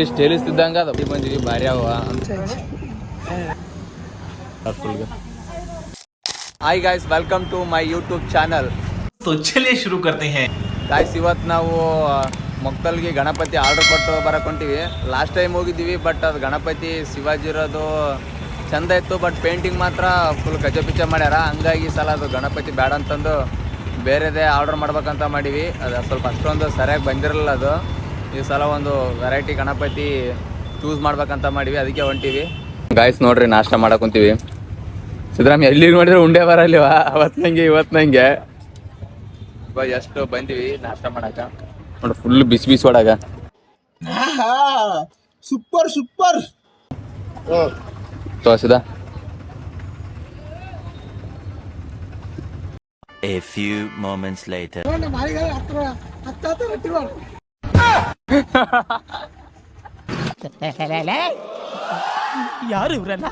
ಸ್ಟೈಲಿಸ್ತಿದ್ದಂಗ ಬಂದಿವಿ ಭಾರಿ ಅವ hi guys, welcome to my YouTube channel. तो चलिए शुरू करते हैं. ಗಾಯ್ಸ್, ಇವತ್ತು ನಾವು ಮೊಕ್ತಲ್ಗೆ ಗಣಪತಿ ಆರ್ಡರ್ ಕೊಟ್ಟು ಬರಕೊಂತೀವಿ. ಲಾಸ್ಟ್ ಟೈಮ್ ಹೋಗಿದ್ದೀವಿ, ಬಟ್ ಅದು ಗಣಪತಿ ಶಿವಾಜಿ ಇರೋದು ಚಂದ ಇತ್ತು, ಬಟ್ ಪೇಂಟಿಂಗ್ ಮಾತ್ರ ಫುಲ್ ಕಚ್ಚಪಿಚ್ಚ ಮಾಡ್ಯಾರ. ಹಂಗಾಗಿ ಈ ಸಲ ಅದು ಗಣಪತಿ ಬೇಡ ಅಂತಂದು ಬೇರೆದೇ ಆರ್ಡರ್ ಮಾಡ್ಬೇಕಂತ ಮಾಡೀವಿ. ಅದು ಸ್ವಲ್ಪ ಅಷ್ಟೊಂದು ಸರಿಯಾಗಿ ಬಂದಿರಲಿಲ್ಲ. ಅದು ಈ ಸಲ ಒಂದು ವೆರೈಟಿ ಗಣಪತಿ ಚೂಸ್ ಮಾಡ್ಬೇಕಂತ ಮಾಡೀವಿ, ಅದಕ್ಕೆ ಹೊಂಟೀವಿ. ಗಾಯ್ಸ್ ನೋಡ್ರಿ, ನಾಷ್ಟ ಮಾಡಕೊಂತೀವಿ. ಸಿದ್ದರಾಮಯ್ಯ ಎಲ್ಲಿ ನೋಡಿದ್ರೆ ಉಂಡೆ ಬರಲ್ವ, ಅವತ್ತು ನಂಗೆ ಇವತ್ತು ನಂಗೆ ಇವಾಗ ಎಷ್ಟು ಬಂದಿವಿ ನಾಷ್ಟ ಮಾಡಕ. ನೋಡಿ ಫುಲ್ ಬಿಸಿ ಬಿಸಿ ಒಳಗ ಸೂಪರ್ ಸೂಪರ್ ತೋರಿಸಿದ. A few moments later. ಯಾರು ಇವ್ರಲ್ಲ?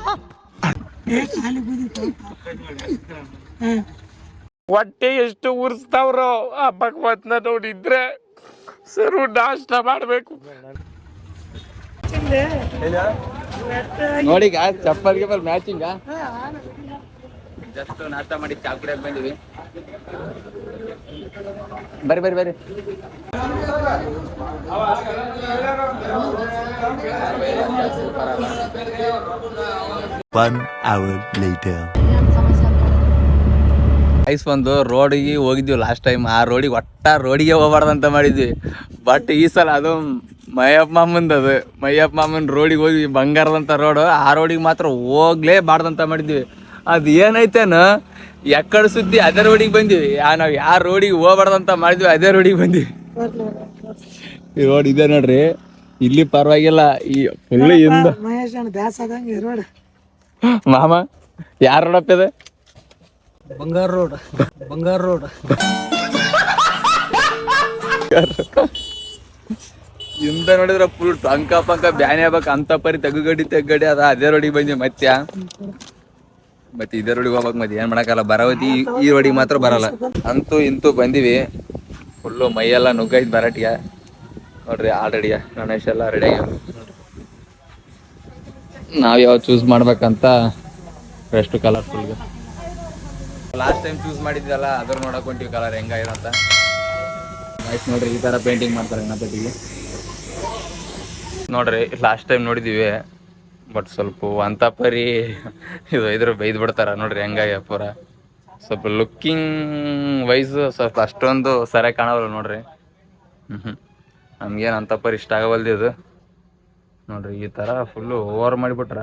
ಹೊಟ್ಟೆ ಎಷ್ಟು ಉರ್ಸ್ತಾವ್ರೋ ಆ ಭಗವತ್ನ ನೋಡಿದ್ರೆ ಸರು ನಾಷ್ಟ ಮಾಡ್ಬೇಕು. ನೋಡಿ ಚಪ್ಪಲ್ ಗಿಪ್ಪಲ್ ಮ್ಯಾಚಿಂಗ. ಜಸ್ಟ್ ನಾಷ್ಟ ಮಾಡಿ ಚಾ ಕುಡಿಯಕ್ ಬಂದಿವಿ. ಬರ್ರಿ ಬರ್ರಿ ಬರ್ರಿ. One hour later. ಐಸ್ ಒಂದು ರೋಡಿಗೆ ಹೋಗಿದ್ವಿ ಲಾಸ್ಟ್ ಟೈಮ್. ಆ ರೋಡಿಗೆ ರೋಡಿಗೆ ಹೋಗ್ಬಾರ್ದಂತ ಮಾಡಿದ್ವಿ. ಬಟ್ ಈ ಸಲ ಅದು ಮಯ್ಯಪ್ಪ ಮಾಮಂದು, ಅದು ಮಯ್ಯಪ್ಪ ಮಾಮನ್ ರೋಡಿಗೆ ಹೋಗಿ ಬಂಗಾರದಂಥ ರೋಡು, ಆ ರೋಡಿಗೆ ಮಾತ್ರ ಹೋಗ್ಲೇಬಾರ್ದಂತ ಮಾಡಿದ್ವಿ. ಅದು ಏನೈತೇನು ಎಕ್ಕಡ ಸುದ್ದಿ ಅದೇ ರೋಡಿಗೆ ಬಂದಿವಿ. ನಾವು ಯಾವ ರೋಡಿಗೆ ಹೋಗ್ಬಾರ್ದಂತ ಮಾಡಿದ್ವಿ ಅದೇ ರೋಡಿಗೆ ಬಂದಿವಿ. ಈ ರೋಡ್ ಇದೆ ನೋಡ್ರಿ, ಇಲ್ಲಿ ಪರವಾಗಿಲ್ಲ. ಈ ಫುಲ್ ಇಂದ ಮಾಮ ಯಾರ ರೋಡಪ್ಪ ಇದೆ? ಬಂಗಾರ ರೋಡ್, ಬಂಗಾರ ರೋಡ್. ಇಂದ ನೋಡಿದ್ರೆ ಫುಲ್ ಟಂಕ ಪಂಕ ಬ್ಯಾನೆ ಆಗ್ಬೇಕು ಅಂತ ಪರಿ ತೆಗ್ಗಡಿ ಅದ. ಅದೇ ರೋಡಿಗೆ ಬಂದ್ವಿ ಮತ್ತೆ ಇದೇ ರೋಡಿಗೆ ಹೋಗ್ಬೇಕು. ಮತ್ತೆ ಏನ್ ಮಾಡಕ್ಕಲ್ಲ, ಬರವತಿ ಈ ರೋಡಿಗೆ ಮಾತ್ರ ಬರಲ್ಲ. ಅಂತೂ ಇಂತೂ ಬಂದಿವಿ. ಫುಲ್ಲು ಮೈಯೆಲ್ಲ ನುಗ್ಗೈತ್ ಬರಾಟಿಗೆ. ನೋಡ್ರಿ ಆಲ್ರೆಡಿ ಗಣೇಶ್ ಎಲ್ಲ ರೆಡಿ ಆಗ್ಯಾವ. ನಾವ್ ಯಾವ ಚೂಸ್ ಮಾಡ್ಬೇಕಂತ ಎಷ್ಟು ಕಲರ್ಫುಲ್ಗೆ ಲಾಸ್ಟ್ ಟೈಮ್ ಚೂಸ್ ಮಾಡಿದ್ವಲ್ಲ, ಅದ್ರ ನೋಡಕ್ ಹೊಂಟಿವಿ ಕಲರ್ ಹೆಂಗಾಗಿರಂತ. ಆಯ್ತು ನೋಡ್ರಿ, ಈ ತರ ಪೇಂಟಿಂಗ್ ಮಾಡ್ತಾರೆ ಗಣಪತಿಗೆ. ನೋಡ್ರಿ ಲಾಸ್ಟ್ ಟೈಮ್ ನೋಡಿದೀವಿ, ಬಟ್ ಸ್ವಲ್ಪ ಅಂತ ಪರಿ ಇದ್ರ ಬೈದ್ ಬಿಡ್ತಾರ. ನೋಡ್ರಿ ಹೆಂಗಾಗ್ಯ ಪೂರ. ಸ್ವಲ್ಪ ಲುಕ್ಕಿಂಗ್ ವೈಸ್ ಸ್ವಲ್ಪ ಅಷ್ಟೊಂದು ಸರಿಯಾಗಿ ಕಾಣವಲ್ಲ ನೋಡ್ರಿ. ನಮ್ಗೇನು ಅಂತ ಪರಿ ಇಷ್ಟ ಆಗವಲ್ದು. ನೋಡ್ರಿ ಈ ತರ ಫುಲ್ಲು ಓವರ್ ಮಾಡಿಬಿಟ್ರ.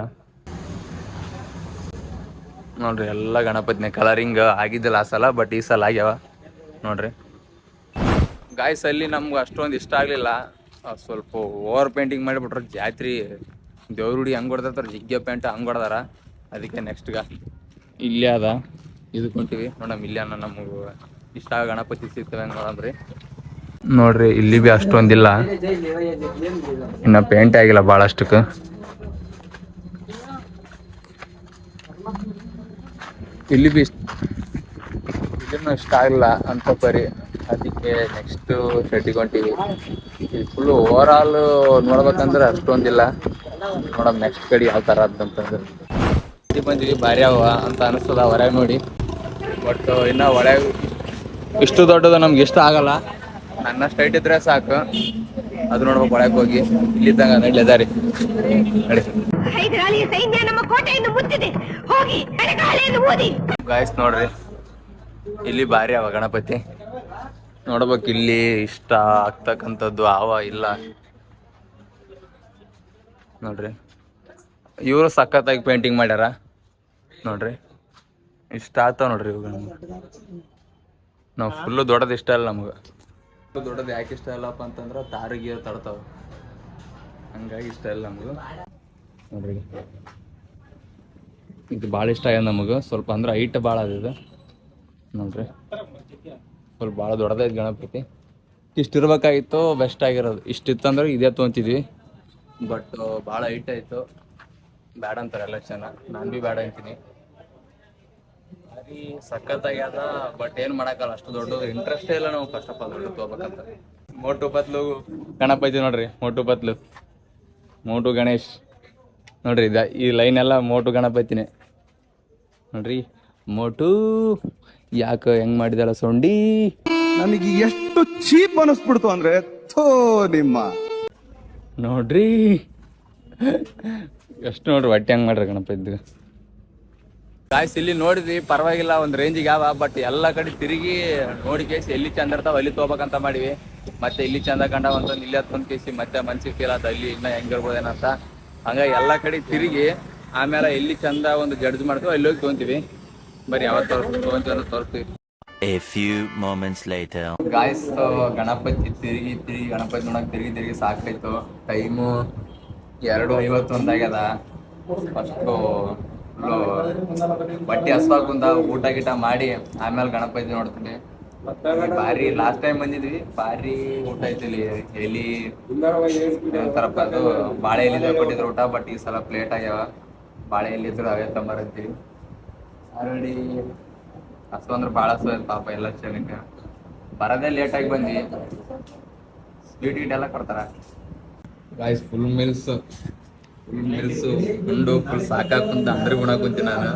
ನೋಡ್ರಿ ಎಲ್ಲ ಗಣಪತಿನ ಕಲರಿಂಗ್ ಆಗಿದ್ದಿಲ್ಲ ಆ ಸಲ, ಬಟ್ ಈ ಸಲ ಆಗ್ಯಾವ ನೋಡ್ರಿ. ಗಾಯ್ಸ್ ಅಲ್ಲಿ ನಮ್ಗೆ ಅಷ್ಟೊಂದು ಇಷ್ಟ ಆಗಲಿಲ್ಲ. ಸ್ವಲ್ಪ ಓವರ್ ಪೇಂಟಿಂಗ್ ಮಾಡಿಬಿಟ್ರು. ಜಾತ್ರೆ ದೇವ್ರುಡಿ ಹಂಗೆ ಹೊಡೆದಿರ್ತಾರೆ, ಜಿಗ್ಗೆ ಪೇಂಟ್ ಹಂಗೆ ಹೊಡೆದಾರ. ಅದಕ್ಕೆ ನೆಕ್ಸ್ಟ್ಗ ಇಲ್ಲೇ ಅದ ಇದಕ್ಕೆ ಹೊಂಟಿವಿ. ನೋಡಮ್ ಇಲ್ಲೇ ನಮಗೆ ಇಷ್ಟ ಆಗ ಗಣಪತಿ ಸಿಗ್ತವೆ ಹಂಗೆ ನೋಡಮ್ರಿ. ನೋಡ್ರಿ ಇಲ್ಲಿ ಭೀ ಅಷ್ಟೊಂದಿಲ್ಲ, ಇನ್ನು ಪೇಂಟ್ ಆಗಿಲ್ಲ ಭಾಳಷ್ಟಕ್ಕೆ. ಇಲ್ಲಿ ಭೀ ಇದನ್ನು ಇಷ್ಟ ಆಗಿಲ್ಲ ಅಂತ ಪರಿ. ಅದಕ್ಕೆ ನೆಕ್ಸ್ಟ್ ಶೆಟ್ಟಿಗೆ ಹೊಂಟಿವಿ. ಇಲ್ಲಿ ಫುಲ್ಲು ಓವರ್ ಆಲ್ ನೋಡ್ಬೇಕಂದ್ರೆ ಅಷ್ಟೊಂದಿಲ್ಲ. ನೋಡಮ್ ನೆಕ್ಸ್ಟ್ ಕಡೆ ಯಾವ ಥರ ಅಂತಂದ್ರೆ ಬಂದಿವಿ. ಭಾರಿ ಅವ ಅಂತ ಅನಿಸ್ತದ ಹೊರಗೆ ನೋಡಿ. ಬಟ್ ಇನ್ನು ಒಳಗೆ ಇಷ್ಟು ದೊಡ್ಡದು ನಮ್ಗೆ ಇಷ್ಟ ಆಗಲ್ಲ. ನನ್ನ ಸ್ಟೈಟ್ ಇದ್ರೆ ಸಾಕು. ಅದು ನೋಡ್ಬೇಕು ಒಳಗೆ ಹೋಗಿ. ಇಲ್ಲಿದ್ದಂಗ ನಡಿ ಅದಾರಿ ನಡಿ. ಗಾಯ್ಸ್ ನೋಡ್ರಿ, ಇಲ್ಲಿ ಭಾರಿ ಅವ ಗಣಪತಿ. ನೋಡ್ಬೇಕು ಇಲ್ಲಿ ಇಷ್ಟ ಆಗ್ತಕ್ಕಂಥದ್ದು ಅವ ಇಲ್ಲ ನೋಡ್ರಿ. ಇವರು ಸಖತ್ತಾಗಿ ಪೇಂಟಿಂಗ್ ಮಾಡ್ಯಾರ ನೋಡ್ರಿ. ಇಷ್ಟ ಆಗ್ತಾವ ನೋಡ್ರಿ ಇವಾಗ. ನಾವು ಫುಲ್ಲು ದೊಡ್ಡದು ಇಷ್ಟ ಇಲ್ಲ ನಮ್ಗೆ. ದೊಡ್ಡದು ಯಾಕೆ ಇಷ್ಟ ಇಲ್ಲಪ್ಪ ಅಂತಂದ್ರೆ ತಾರಿಗೆ ತಡ್ತಾವ, ಹಂಗಾಗಿ ಇಷ್ಟ ಇಲ್ಲ ನಮಗೂ ನೋಡ್ರಿ. ಇದು ಭಾಳ ಇಷ್ಟ ಆಗ್ಯದ ನಮಗೆ. ಸ್ವಲ್ಪ ಅಂದ್ರೆ ಹೈಟ್ ಭಾಳ ಅದಿದೆ ನೋಡ್ರಿ. ಸ್ವಲ್ಪ ಭಾಳ ದೊಡ್ಡದೈತೆ ಗಣಪತಿ. ಇಷ್ಟು ಇರ್ಬೇಕಾಗಿತ್ತು, ಬೆಸ್ಟ್ ಆಗಿರೋದು. ಇಷ್ಟಿತ್ತಂದ್ರೆ ಇದೇ ತೊಗೊಂತಿದ್ವಿ. ಬಟ್ ಭಾಳ ಹೈಟ್ ಆಯಿತು, ಬ್ಯಾಡ ಅಂತಾರೆ ಎಲ್ಲ ಜನ. ನಾನು ಭೀ ಬ್ಯಾಡ ಅಂತೀನಿ. ಭಾರಿ ಸಖತ್ತಾಗ್ಯದ. ಬಟ್ ಏನು ಮಾಡೋಕ್ಕಲ್ಲ, ಅಷ್ಟು ದೊಡ್ಡ ಇಂಟ್ರೆಸ್ಟೇ ಇಲ್ಲ ನಾವು ಫಸ್ಟ್ ಆಫ್ ಆಲ್ ದೊಡ್ಡ ತೊಗೋಬೇಕಂತ. ಮೋಟು ಪತ್ಲು ಗಣಪತಿ ನೋಡ್ರಿ, ಮೋಟು ಗಣೇಶ್ ನೋಡ್ರಿ. ಈ ಲೈನ್ ಎಲ್ಲ ಮೋಟು ಗಣಪತಿನೇ ನೋಡ್ರಿ. ಮೋಟು ಯಾಕೆ ಹೆಂಗ್ ಮಾಡಿದಲ್ಲ ಸೊಂಡಿ, ನನಗೆ ಎಷ್ಟು ಚೀಪ್ ಅನಿಸ್ಬಿಡ್ತು ಅಂದ್ರೆ ಥೋ ನಿಮ್ಮ ನೋಡ್ರಿ ಎಷ್ಟು ನೋಡ್ರಿ ಹೊಟ್ಟೆ ಹೆಂಗ್ ಮಾಡ್ರಿ ಗಣಪತಿ. ಗಾಯ್ಸ್ ಇಲ್ಲಿ ನೋಡಿದ್ವಿ, ಪರವಾಗಿಲ್ಲ ಒಂದ್ ರೇಂಜಿಗೆ ಯಾವ, ಬಟ್ ಎಲ್ಲ ಕಡೆ ತಿರುಗಿ ನೋಡಿ ಕೇಸಿ ಎಲ್ಲಿ ಚಂದ ಇರ್ತಾವ ಅಲ್ಲಿ ತಗೋಬೇಕಂತ ಮಾಡಿವಿ. ಮತ್ತೆ ಇಲ್ಲಿ ಚಂದ ಕಂಡ ಒಂದೊಂದು ಇಲ್ಲಿ ಹತ್ಕೊಂಡ್ ಕೇಸಿ ಮತ್ತೆ ಮನ್ಸಿಗೆ ಫೀಲ್ ಆತ ಅಲ್ಲಿ ಇನ್ನ ಹೆಂಗಿರ್ಬೋದೇನಂತ. ಹಂಗಾಗಿ ಎಲ್ಲಾ ಕಡೆ ತಿರುಗಿ ಆಮೇಲೆ ಎಲ್ಲಿ ಚಂದ ಒಂದು ಜಡ್ಜ್ ಮಾಡ್ತೀವಿ ಅಲ್ಲಿ ಹೋಗಿ ತೊಗೊಂತೀವಿ. ಬರೀ ಯಾವತ್ತು ತಗೊಂತೀವಿ ಅಂತ ತೋರಿಸ್ತೀವಿ. A few moments later. Guys Ganapati ತಿರುಗಿ ಗಣಪತಿ ನೋಡಕ್ ತಿರುಗಿ ಸಾಕಾಯ್ತು. ಟೈಮು 2:51 ಆಗ್ಯದ. ಫಸ್ಟು ಬಟ್ಟೆ ಹಸ್ವಾಗ ಕುಂತ ಊಟ ಗೀಟ ಮಾಡಿ ಆಮೇಲೆ ಗಣಪತಿ ನೋಡ್ತೀನಿ. ಭಾರಿ ಲಾಸ್ಟ್ ಟೈಮ್ ಬಂದಿದ್ವಿ, ಭಾರಿ ಊಟ ಐತಿ ಇಲ್ಲಿ. ಎಲಿ ಒಂಥರಪ್ಪ ಅದು ಬಾಳೆ ಎಲಿದಾಗ ಕೊಟ್ಟಿದ್ರು ಊಟ, ಬಟ್ ಈ ಸಲ ಪ್ಲೇಟ್ ಆಗ್ಯಾವ. ಬಾಳೆ ಎಲಿ ಇದ್ರು ಅವೇ ತಂಬರತ್ತೀವಿ. ಆಲ್ರೆಡಿ ಹಸು ಅಂದ್ರೆ ಭಾಳ ಹಸು ಐತೆ ಪಾಪ ಎಲ್ಲ ಜನಕ್ಕೆ. ಬರೋದೇ ಲೇಟಾಗಿ ಬಂದ್ವಿ. ಸ್ವೀಟ್ ಗೀಟ್ ಎಲ್ಲ ಕೊಡ್ತಾರ. ಗಾಯ್ಸ್ ಫುಲ್ ಮಿಲ್ಸು ಉಂಡು ಫುಲ್ ಸಾಕಾಕುಂತ ಅಂದ್ರೆ ಗುಣ ಕುಂತೀನಿ ನಾನು.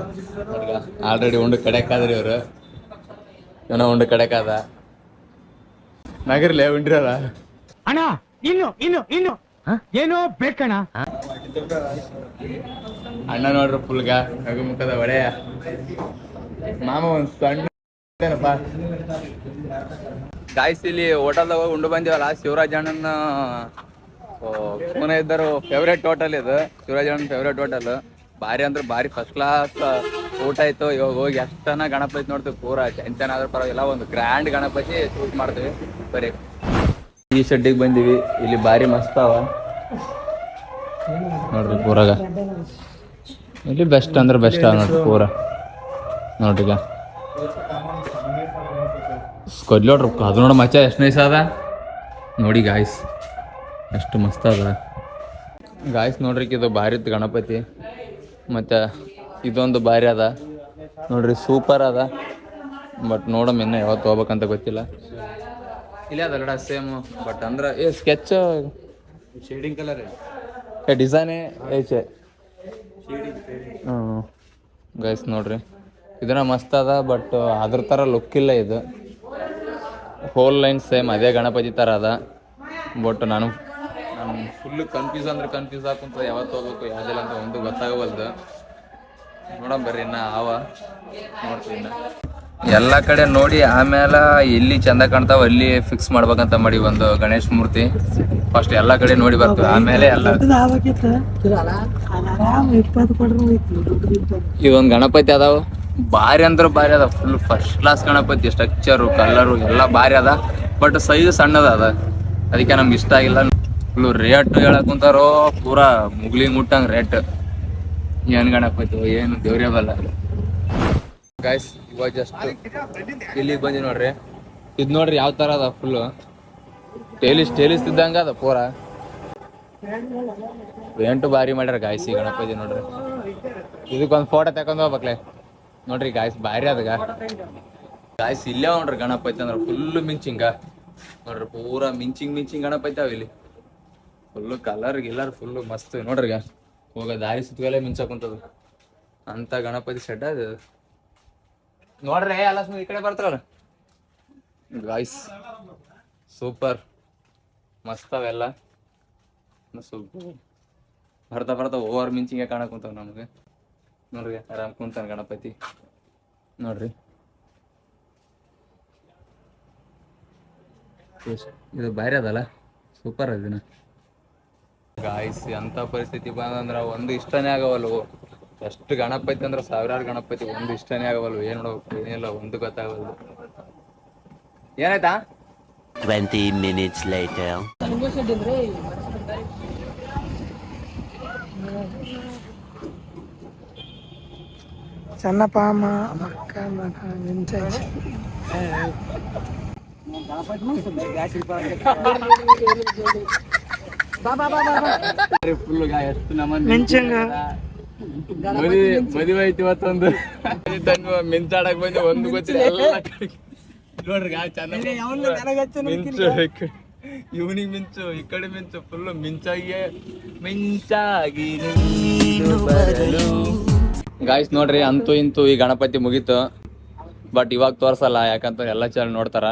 ಆಲ್ರೆಡಿ ಉಂಡು ಕಡೆಕಾದ್ರಿ ಇವ್ರು, ಏನೋ ಉಂಡು ಕಡೆಕಾದ ನಗರ್ಲೆ ಉಂಡ್ರಲ್ಲ ಅಣ್ಣ. ಇನ್ನು ಏನೋ ಬೇಕಣ್ಣ. ಅಣ್ಣ ನೋಡ್ರಿ ಫುಲ್ಗ ನಗು ಮುಖದ ಒಡೆಯ ಮಾಮ ಒಂದ್ ಸಣ್ಣ ಗಾಯ್ಸ್ ಇಲ್ಲಿ ಹೋಟೆಲ್ದಾಗ ಹೋಗಿ ಉಂಡು ಬಂದಿವಲ್ಲ. ಶಿವರಾಜ್ ಅಣ್ಣನ ಪುನಃ ಇದ್ದರು ಫೇವ್ರೇಟ್ ಹೋಟೆಲ್ ಇದು. ಶಿವರಾಜ್ ಅಣ್ಣನ ಫೇವ್ರೇಟ್ ಹೋಟೆಲ್. ಭಾರಿ ಅಂದ್ರೆ ಭಾರಿ ಫಸ್ಟ್ ಕ್ಲಾಸ್ ಊಟ ಆಯ್ತು. ಇವಾಗ ಹೋಗಿ ಎಷ್ಟನ ಗಣಪತಿ ನೋಡ್ತೀವಿ, ಪೂರಾ ಟೆನ್ಷನ್ ಆದ್ರೂ ಪರವಾಗಿಲ್ಲ, ಒಂದು ಗ್ರ್ಯಾಂಡ್ ಗಣಪತಿ ಶೂಟ್ ಮಾಡ್ತೀವಿ. ಬರೀ ಈ ಶೆಡ್ಡಿಗೆ ಬಂದಿವಿ, ಇಲ್ಲಿ ಭಾರಿ ಮಸ್ತ್ ಅವ ನೋಡ್ರಿ. ಪೂರಾಗ ಇಲ್ಲಿ ಬೆಸ್ಟ್ ಅಂದ್ರೆ ಬೆಸ್ಟ್ ಅವ ನೋಡ್ರಿ ಪೂರ. ನೋಡ್ರಿ ಈಗ ಕೊಡ್ಲಿ ನೋಡ್ರಿ, ಅದು ನೋಡ ಮಚ್ಚ ಎಷ್ಟು ನೈಸ್ ಅದ ನೋಡಿ ಗಾಯ್ಸ್, ಎಷ್ಟು ಮಸ್ತ್ ಅದ ಗಾಯ್ಸ್. ನೋಡ್ರಿ ಇದು ಭಾರಿ ಇತ್ತು ಗಣಪತಿ. ಮತ್ತು ಇದೊಂದು ಭಾರಿ ಅದ ನೋಡ್ರಿ, ಸೂಪರ್ ಅದ. ಬಟ್ ನೋಡಮ್ಮ ಇನ್ನು ಯಾವತ್ತು ಹೋಗ್ಬೇಕಂತ ಗೊತ್ತಿಲ್ಲ. ಇಲ್ಲ ಅದಲ್ಲ ಸೇಮ್, ಬಟ್ ಅಂದ್ರೆ ಸ್ಕೆಚ್ ಶೇಡಿಂಗ್ ಕಲರ್ ಡಿಸೈನೇ ಐತೆ. ಗೈಸ್ ನೋಡ್ರಿ ಇದನ್ನ ಮಸ್ತ್ ಅದ, ಬಟ್ ಅದ್ರ ಥರ ಲುಕ್ ಇಲ್ಲ ಇದು. ಹೋಲ್ ಲೈನ್ ಸೇಮ್ ಅದೇ ಗಣಪತಿ ಥರ ಅದ. ಬಟ್ ನಾನು ಫುಲ್ ಕನ್ಫ್ಯೂಸ್ ಹಾಕುಂತ ಯಾವತ್ತು ಹೋಗ್ಬೇಕು ಯಾವುದಿಲ್ಲ ಅಂತ ಒಂದು ಗೊತ್ತಾಗವಲ್ದು. ನೋಡೋಣ ಬರ್ರಿ ಇನ್ನ ಅವ ನೋಡ್ತೀವಿ. ಇನ್ನು ಎಲ್ಲ ಕಡೆ ನೋಡಿ ಆಮೇಲೆ ಎಲ್ಲಿ ಚಂದ ಕಾಣ್ತಾವ ಅಲ್ಲಿ ಫಿಕ್ಸ್ ಮಾಡ್ಬೇಕಂತ ಮಾಡಿ ಒಂದು ಗಣೇಶ ಮೂರ್ತಿ. ಫಸ್ಟ್ ಎಲ್ಲ ಕಡೆ ನೋಡಿ ಬರ್ತೀವಿ, ಆಮೇಲೆ ಎಲ್ಲ. ಇದೊಂದು ಗಣಪತಿ ಅದಾವ, ಭಾರಿ ಅಂದ್ರೆ ಭಾರಿ ಅದ. Full first class Ganapati, structure colour ಎಲ್ಲ ಭಾರಿ ಅದ. ಬಟ್ ಸೈಜ್ ಸಣ್ಣದ ಅದ, ಅದಕ್ಕೆ ನಮ್ಗೆ ಇಷ್ಟ ಆಗಿಲ್ಲ. ಫುಲ್ ರೇಟ್ ಹೇಳಕ್ ಕುಂತಾರೋ ಪೂರಾ ಮುಗ್ಲಿ ಮುಟ್ಟಂಗ್ ರೇಟ್. ಏನ್ ಗಣಪತಿ ಏನು ದೇವ್ರೇ ಬಲ್ಲ. ಗಾಯ್ಸ್ ಇವಾಗ ಜಸ್ಟ್ ಇಲ್ಲಿಗೆ ಬಂದಿ ನೋಡ್ರಿ. ಇದ್ ನೋಡ್ರಿ ಯಾವ ತರ ಅದ, ಫುಲ್ ಟೇಲಿಸ್ತಿದ್ದಂಗ ಅದ ಪೂರ. ಪೇಂಟು ಭಾರಿ ಮಾಡ್ಯಾರ ಗಾಯ್ಸ್ ಈ ಗಣಪತಿ ನೋಡ್ರಿ. ಇದಕ್ಕೊಂದು ಫೋಟೋ ತಕೊಂಡ್ ಹೋಗ್ಬೇಕ್ಲೆ ನೋಡ್ರಿ ಗಾಯ್ಸ್, ಭಾರಿ ಅದ ಗಾಯ್ಸ್. ಇಲ್ಲೇ ನೋಡ್ರಿ ಗಣಪತಿ ಅಂದ್ರೆ ಫುಲ್ ಮಿಂಚಿಂಗ ನೋಡ್ರಿ, ಪೂರಾ ಮಿಂಚಿಂಗ್ ಗಣಪತಿ ಅವ ಇಲ್ಲಿ. ಫುಲ್ಲು ಕಲರ್ ಗಿಲ್ಲರ್ ಫುಲ್ಲು ಮಸ್ತ್ ನೋಡ್ರಿ. ಹೋಗ ದಾರಿ ಸುತ್ತಲೇ ಮಿಂಚಕುಂತದ ಅಂತ ಗಣಪತಿ ಸೆಟ್ ಅದು ನೋಡ್ರಿ. ಎಲ್ಲ ಈ ಕಡೆ ಬರ್ತಾರಲ್ಲ ಗಾಯ್ಸ್, ಸೂಪರ್ ಮಸ್ತ್ ಅವೆಲ್ಲ. ಬರ್ತಾ ಓವರ್ ಮಿಂಚಿಂಗೆ ಕಾಣಕ್ ಕುಂತಾವ ನಮಗೆ ನೋಡ್ರಿ. ಆರಾಮ್ ಕುಂತಾನ ಗಣಪತಿ ನೋಡ್ರಿ. ಇದು ಭಾರಿ ಅದಲ್ಲ, ಸೂಪರ್ ಅದಿನ ಗಾಯ್ಸ್. ಎಂಥ ಪರಿಸ್ಥಿತಿ ಬಂದಂದ್ರೆ ಒಂದು ಇಷ್ಟನೇ ಆಗವಲ್ವು. ಎಷ್ಟು ಗಣಪತಿ ಅಂದ್ರೆ ಸಾವಿರಾರು ಗಣಪತಿ, ಒಂದು ಇಷ್ಟನೇ ಆಗವಲ್ವು. ಏನ್ ನೋಡ್ಬೇಕು ಏನಿಲ್ಲ ಒಂದು ಗೊತ್ತಾಗವಲ್ದು. ಏನಾಯ್ತಾ? 20 minutes later. ಸಣ್ಣಪ್ಪ ಮಕ್ಕ ಮದುವೆ ಐತಿ ಇವತ್ತೊಂದು ಮಿಂಚಾಡಕ್ ಬಂದು ಒಂದು ಗೊತ್ತಿಲ್ಲ. ಎಲ್ಲ ನೋಡ್ರಿ ಮಿಂಚು ಇವನಿಗೆ ಮಿಂಚು ಈ ಕಡೆ ಮಿಂಚು ಫುಲ್ಲು ಮಿಂಚಾಗಿ ನೀನು ಬರಲು. ಗಾಯ್ಸ್ ನೋಡ್ರಿ, ಅಂತೂ ಇಂತೂ ಈ ಗಣಪತಿ ಮುಗೀತು. ಬಟ್ ಇವಾಗ ತೋರ್ಸಲ್ಲ, ಯಾಕಂತ ಎಲ್ಲ ಚಾನಲ್ ನೋಡ್ತಾರ.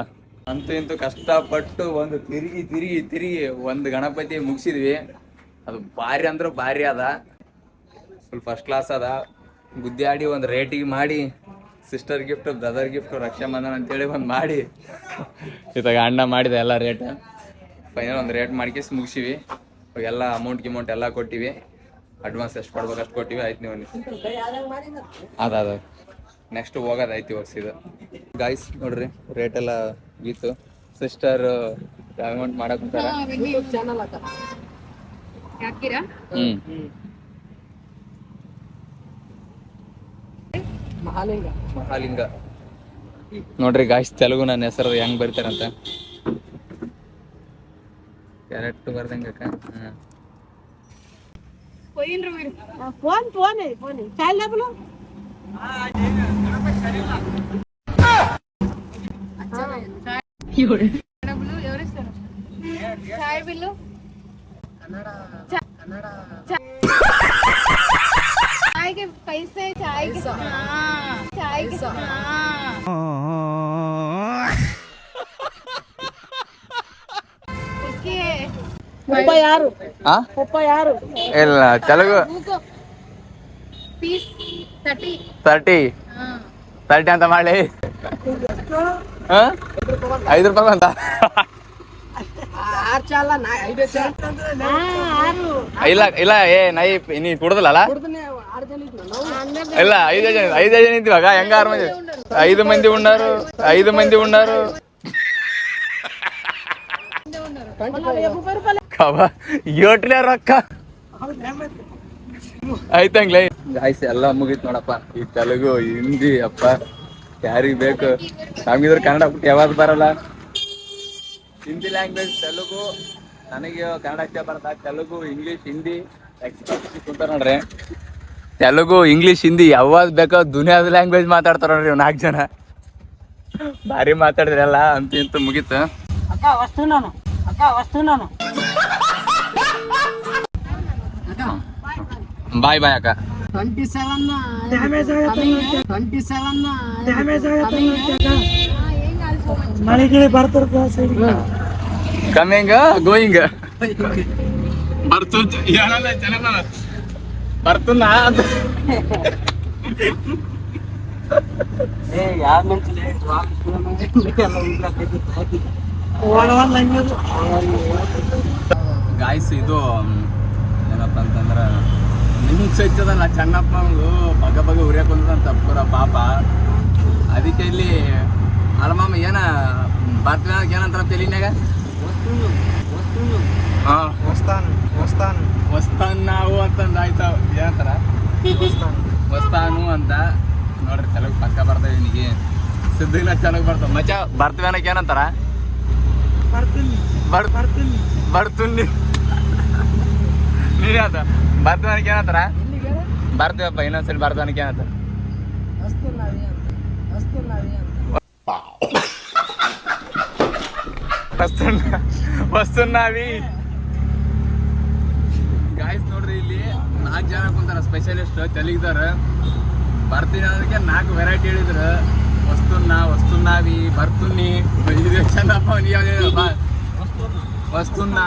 ಅಂತೂ ಇಂತೂ ಕಷ್ಟಪಟ್ಟು ಒಂದು ತಿರುಗಿ ಒಂದು ಗಣಪತಿ ಮುಗಿಸಿದ್ವಿ. ಅದು ಭಾರಿ ಅಂದ್ರೆ ಭಾರಿ ಅದ, ಫುಲ್ ಫಸ್ಟ್ ಕ್ಲಾಸ್ ಅದ. ಗುದ್ದಿ ಆಡಿ ಒಂದು ರೇಟಿಗೆ ಮಾಡಿ, sister gift, brother gift, Rakshabandhan ಅಂತೇಳಿ ಒಂದು ಮಾಡಿ ಇವಾಗ ಅಣ್ಣ ಮಾಡಿದೆ ಎಲ್ಲ ರೇಟ್. ಫೈನಲ್ ಒಂದು ರೇಟ್ ಮಾಡ್ಕೇಸಿ ಮುಗಿಸಿವಿ. ಎಲ್ಲ ಅಮೌಂಟ್ ಎಲ್ಲ ಕೊಟ್ಟಿವಿ. ಅಡ್ವಾನ್ಸ್ ಎಷ್ಟು ಕೊಡ್ಬೇಕು ಅಷ್ಟು ಕೊಟ್ಟಿವಿ. ಆಯ್ತು ನೀವು ಅದ ನೆಕ್ಸ್ಟ್ ಹೋಗೋದಾಯ್ತು ಇವಾಗ ಸೀದಾ. ಗಾಯ್ಸ್ ನೋಡ್ರಿ, ರೇಟ್ ಎಲ್ಲ ಗೀತು. ಸಿಸ್ಟರ್ ಅಮೌಂಟ್ ಮಾಡಕ್ ಕುಂತಾರ. ಮಹಾಲಿಂಗ ನೋಡ್ರಿ ಗಾಯ್ಸ್, ತೆಲುಗು ನನ್ನ ಹೆಸರು ಹೆಂಗ್ ಬರ್ತಾರಂತ ಕ್ಯಾರೆಕ್ಟ್ ಬರ್ದಂಗ. पैसे चाय के ಇಲ್ಲ ತೆಲುಗು पीस 30 ಅಂತ ಮಾಡಿ. 5 ರೂಪಾಯಿ ಅಂತ ಇಲ್ಲ ನೀ ಕುಡ್ದಲ್ಲ ಇಲ್ಲ 5 ಜನ ಇದ್ವಾಗ ಹೆಂಗ 6 ಮಂದಿ 5 ಮಂದಿ ಉಂಡಾರು ಯೋಟ್ಲೆ ರೊಕ್ಕ ಆಯ್ತಂಗ್ಲೇ. ಗಾಯ್ಸ್ ಎಲ್ಲ ಮುಗೀತು ನೋಡಪ್ಪ. ಈ ತೆಲುಗು ಹಿಂದಿ ಅಪ್ಪ ಯಾರಿಗ್ ಬೇಕು, ನಮ್ಗಿದ್ರೆ ಕನ್ನಡ ಬಿಟ್ಟು ಯಾವಾಗ ಬರಲ್ಲ. ಹಿಂದಿ ಲ್ಯಾಂಗ್ವೇಜ್, ತೆಲುಗು ನನಗೆ ಕನ್ನಡ ಅಷ್ಟೇ ಬರ್ತಾ. ತೆಲುಗು, ಇಂಗ್ಲೀಷ್, ಹಿಂದಿ ಕುಂತಾರ ನೋಡ್ರಿ. ತೆಲುಗು, ಇಂಗ್ಲೀಷ್, ಹಿಂದಿ ಯಾವ್ದು ಬೇಕೋ ದುನಿಯಾದ ಲ್ಯಾಂಗ್ವೇಜ್ ಮಾತಾಡ್ತಾರ ನೋಡ್ರಿ 4 ಜನ. ಭಾರಿ ಮಾತಾಡಿದ್ರಲ್ಲ. ಅಂತೂ ಇಂತೂ ಮುಗೀತು. ಬಾಯ್ ಬಾಯ್ ಅಕ್ಕ. 27 ಕಮಿಂಗ್ ಗೋಯಿಂಗ್ ಬರ್ತುನಾ ಅಂತ ಗಾಯ್ಸ್. ಇದು ಏನಪ್ಪ ಅಂತಂದ್ರೆ ಮಿಂಚದಲ್ಲ ಚೆನ್ನಪ್ಪ ಬಗ ಉರಿಯಾಕೊಂಡ್ ತಪ್ಪರ ಪಾಪ. ಅದಕ್ಕೆ ಇಲ್ಲಿ ಅಳಮಾಮ ಏನ ಬರ್ತವೆ ಏನಂತಾರ ತೆಲಿನ್ಯಾಗ ವಸ್ತಾನ್ ನಾವು ಅಂತಂದ ಆಯ್ತ ಏನಂತಾರ ವಸ್ತಾನು ಅಂತ ನೋಡ್ರಿ. ತೆಲುಗು ಪಕ್ಕ ಬರ್ತವೆ ನಿನಗೆ, ಸಿದ್ಧಿನ ಚೆನ್ನಾಗಿ ಬರ್ತಾವ ಮಚ್ಚ. ಬರ್ತವೆ ಅನ್ನಕ್ಕೆ ಏನಂತಾರ? ಬರ್ತುನ್ನಿ ನೀನೇ ಆತ. ಬರ್ತವೆ ಅನ್ನಕ್ಕೆ ಏನಂತಾರ? ಬರ್ತೀವಪ್ಪ ಇನ್ನೊಂದ್ಸಲಿ ಬರ್ತವೆ ಅನ್ನಕ್ಕೆ ಏನಂತ? ವಸ್ತುನಾವಿ. ಗಾಯ್ಸ್ ನೋಡ್ರಿ, ಇಲ್ಲಿ 4 ಜನ ಕುಂತಾರ ಸ್ಪೆಷಲಿಸ್ಟ್ ತೆಲುಗಿದಾರ. ಬರ್ತೀನಿ ಅನ್ನೋದಕ್ಕೆ 4 ವೆರೈಟಿ ಹೇಳಿದ್ರು. ವಸ್ತುನಾವಿ, ಬರ್ತುನ್ನಿ, ಚಂದಪ್ಪ ವಸ್ತುನ್ನ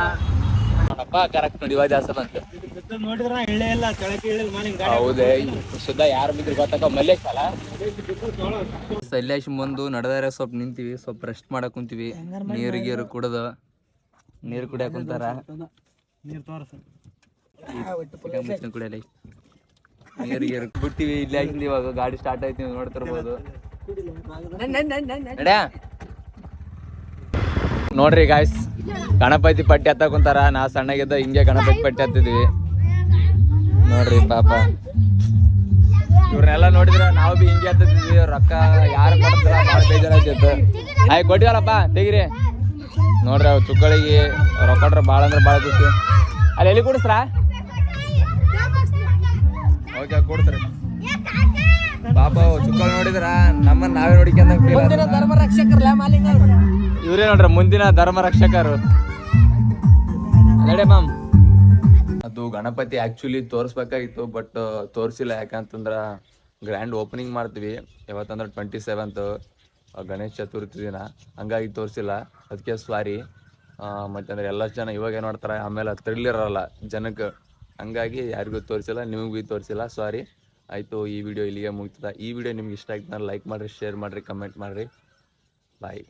ಅಪ್ಪ ಕರೆಕ್ಟ್ ನೋಡಿ. ಇವಾಗ ಜಾಸ್ತಿ ಬಂತು ನೋಡಿದ್ರ ಇಳ್ಳೆ ಇಲ್ಲ, ಕೆಳಕ್ಕೆ ಇಳಿಲ್ಲ. ಹೌದೇ ಶುದ್ಧ ಯಾರು ಬಿದ್ರು ಗೊತ್ತಾಗ ಮಲ್ಲೇಶ್ ಅಲ್ಲ. ಸಲ್ಲೇಶ್ ಬಂದು ನಡೆದಾರೆ ಸ್ವಲ್ಪ ನಿಂತೀವಿ, ಸ್ವಲ್ಪ ರೆಸ್ಟ್ ಮಾಡಕ್ ಕುಂತೀವಿ. ನೀರು ಕುಡ್ದು ನೀರು ಕುಡಿಯಾಕ ಕುಂತಾರ. ಕುಡಿಯಲ್ಲ ನೀರು ಬಿಟ್ಟಿವಿ ಇಲ್ಲಿ ಹಾಕಿದ್ವಿ. ಇವಾಗ ಗಾಡಿ ಸ್ಟಾರ್ಟ್ ಆಯ್ತು, ನೀವು ನೋಡ್ತಿರ್ಬೋದು. ನೋಡ್ರಿ ಗಾಯ್ಸ್, ಗಣಪತಿ ಪಟ್ಟಿ ಹತ್ತ ಕುಂತಾರ. ನಾ ಸಣ್ಣಗಿದ್ದ ಹಿಂಗೆ ಗಣಪತಿ ಪಟ್ಟಿ ಹತ್ತಿದ್ವಿ ನೋಡ್ರಿ ಪಾಪ. ಇವ್ರನ್ನೆಲ್ಲ ನೋಡಿದ್ರ ನಾವು ಬಿ ಹಿಂಗೆ ಹತ್ತಿದ್ವಿ. ರೊಕ್ಕ ಯಾರು ಕೊಡ್ತಾರ ಭಾಳ ಬೇಜಾರಾಗ್ತಿತ್ತು. ಆಯ್ತು ಕೊಟ್ಟಿವಲ್ಲಪ್ಪ ತೆಗಿರಿ. ನೋಡ್ರಿ ಅವ್ ಚುಕ್ಕಳಿಗೆ ರೊಕ್ಕಡ್ರ ಭಾಳ ಅಂದ್ರೆ ಭಾಳ ಖುಷಿ. ಅಲ್ಲಿ ಎಲ್ಲಿ ಕೊಡಿಸ್ರಾ? ಓಕೆ ಕೊಡ್ತಾರೆ ಪಾಪ. ಚುಕ್ಕಳು ನೋಡಿದ್ರ ನಮ್ಮನ್ನ ನಾವೇ ನೋಡಿಕೊಂಡಂಗ ಫೀಲ್. ಇವ್ರೇ ನೋಡ್ರಿ ಮುಂದಿನ ಧರ್ಮ ರಕ್ಷಕರು. ಅಲ್ಲಡೆ ಮ್ಯಾಮ್ ಅದು ಗಣಪತಿ ಆ್ಯಕ್ಚುಲಿ ತೋರಿಸ್ಬೇಕಾಗಿತ್ತು ಬಟ್ ತೋರಿಸಿಲ್ಲ. ಯಾಕಂತಂದ್ರೆ ಗ್ರ್ಯಾಂಡ್ ಓಪನಿಂಗ್ ಮಾಡ್ತೀವಿ ಯಾವತ್ತಂದ್ರೆ 27th ಗಣೇಶ ಚತುರ್ಥಿ ದಿನ, ಹಂಗಾಗಿ ತೋರಿಸಿಲ್ಲ. ಅದಕ್ಕೆ ಸಾರಿ. ಮತ್ತಂದ್ರೆ ಎಲ್ಲ ಜನ ಇವಾಗ ಏನು ಮಾಡ್ತಾರೆ, ಆಮೇಲೆ ಥ್ರಿಲ್ ಇರೋಲ್ಲ ಜನಕ್ಕೆ, ಹಂಗಾಗಿ ಯಾರಿಗೂ ತೋರಿಸಿಲ್ಲ, ನಿಮಗೂ ತೋರಿಸಿಲ್ಲ, ಸಾರಿ. ಆಯಿತು, ಈ ವಿಡಿಯೋ ಇಲ್ಲಿಗೆ ಮುಗ್ತದೆ. ಈ ವಿಡಿಯೋ ನಿಮ್ಗೆ ಇಷ್ಟ ಆಯ್ತು ಲೈಕ್ ಮಾಡಿರಿ, ಶೇರ್ ಮಾಡಿರಿ, ಕಮೆಂಟ್ ಮಾಡಿರಿ. ಬಾಯ್.